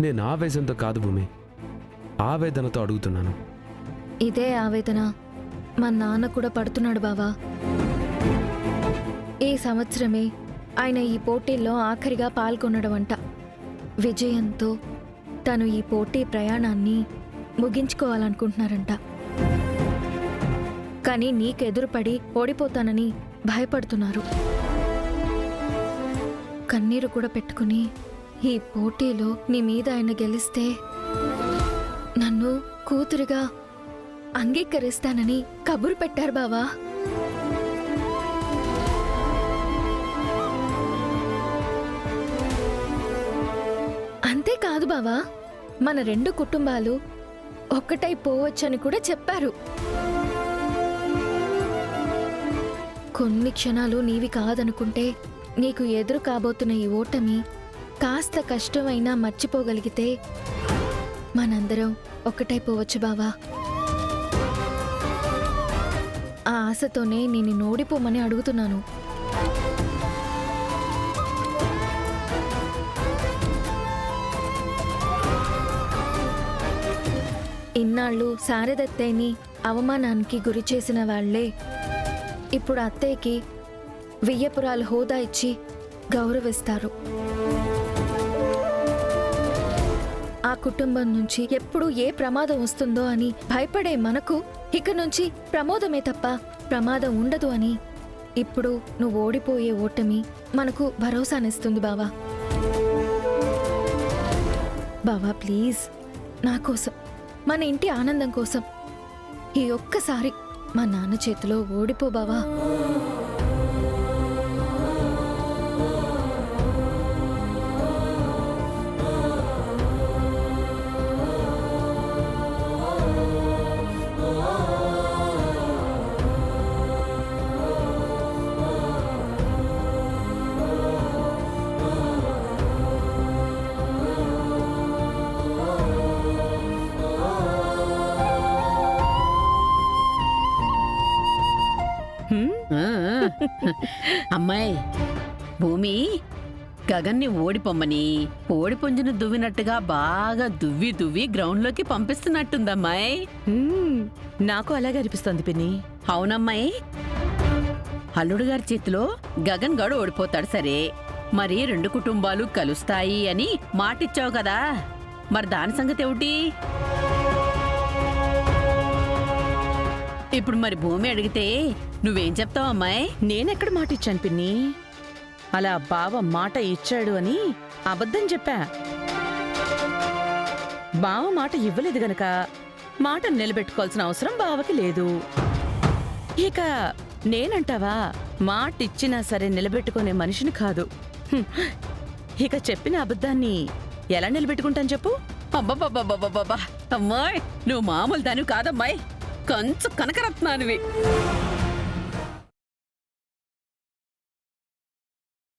నేను ఆవేశంతో కాదు భూమి, ఆవేదనతో అడుగుతున్నాను. ఇదే ఆవేదన మా నాన్న కూడా పడుతున్నాడు బావా. ఈ సంవత్సరమే ఆయన ఈ పోటీల్లో ఆఖరిగా పాల్గొనడం అంట. విజయంతో తను ఈ పోటీ ప్రయాణాన్ని ముగించుకోవాలనుకుంటున్నారంట. కానీ నీకెదురుపడి ఓడిపోతానని భయపడుతున్నారు. కన్నీరు కూడా పెట్టుకుని ఈ పోటీలో నీ మీద ఆయన గెలిస్తే నన్ను కూతురుగా అంగీకరిస్తానని కబురు పెట్టారు బావా. అంతేకాదు బావా, మన రెండు కుటుంబాలు ఒక్కటైపోవచ్చని కూడా చెప్పారు. కొన్ని క్షణాలు నీవి కాదనుకుంటే నీకు ఎదురు కాబోతున్న ఈ ఓటమి కాస్త కష్టమైనా మర్చిపోగలిగితే మనందరం ఒక్కటైపోవచ్చు బావా. ఆ ఆశతోనే నేను ఓడిపోమని అడుగుతున్నాను. ఇన్నాళ్ళు శారదత్తయ్యని అవమానానికి గురి చేసిన వాళ్లే ఇప్పుడు అత్తయ్యకి వియ్యపురాలు హోదా ఇచ్చి గౌరవిస్తారు. ఆ కుటుంబం నుంచి ఎప్పుడు ఏ ప్రమాదం వస్తుందో అని భయపడే మనకు ఇక నుంచి ప్రమోదమే తప్ప ప్రమాదం ఉండదు అని ఇప్పుడు నువ్వు ఓడిపోయే ఓటమి మనకు భరోసానిస్తుంది బావా. బావా ప్లీజ్, నా కోసం, మన ఇంటి ఆనందం కోసం ఈ ఒక్కసారి మా నాన్న చేతిలో ఓడిపో బావా. అమ్మాయి భూమి గగన్ని ఓడిపోమ్మని ఓడిపుంజును దువ్వినట్టుగా బాగా దువ్వి దువ్వి గ్రౌండ్లోకి పంపిస్తున్నట్టుందమ్మాయి. నాకు అలాగే అనిపిస్తోంది పిన్ని. అవునమ్మాయి, అల్లుడు గారి చేతిలో గగన్ గడు ఓడిపోతాడు సరే, మరి రెండు కుటుంబాలు కలుస్తాయి అని మాటిచ్చావు కదా, మరి దాని సంగతి ఏమిటి? ఇప్పుడు మరి భూమి అడిగితే నువ్వేం చెప్తావు అమ్మాయి? నేనెక్కడ మాట ఇచ్చాను పిన్ని? అలా బావ మాట ఇచ్చాడు అని అబద్ధం చెప్పా. బావ మాట ఇవ్వలేదు గనక మాట నిలబెట్టుకోవాల్సిన అవసరం బావకి లేదు. ఇక నేనంటావా, మాట ఇచ్చినా సరే నిలబెట్టుకునే మనిషిని కాదు. ఇక చెప్పిన అబద్ధాన్ని ఎలా నిలబెట్టుకుంటాను చెప్పు? అబ్బబ్బబ్బబ్బబ్బబ్బా, అమ్మాయి నువ్వు మామూలు దానివి కాదమ్మాయి, కంచు కనకరత్నానివి.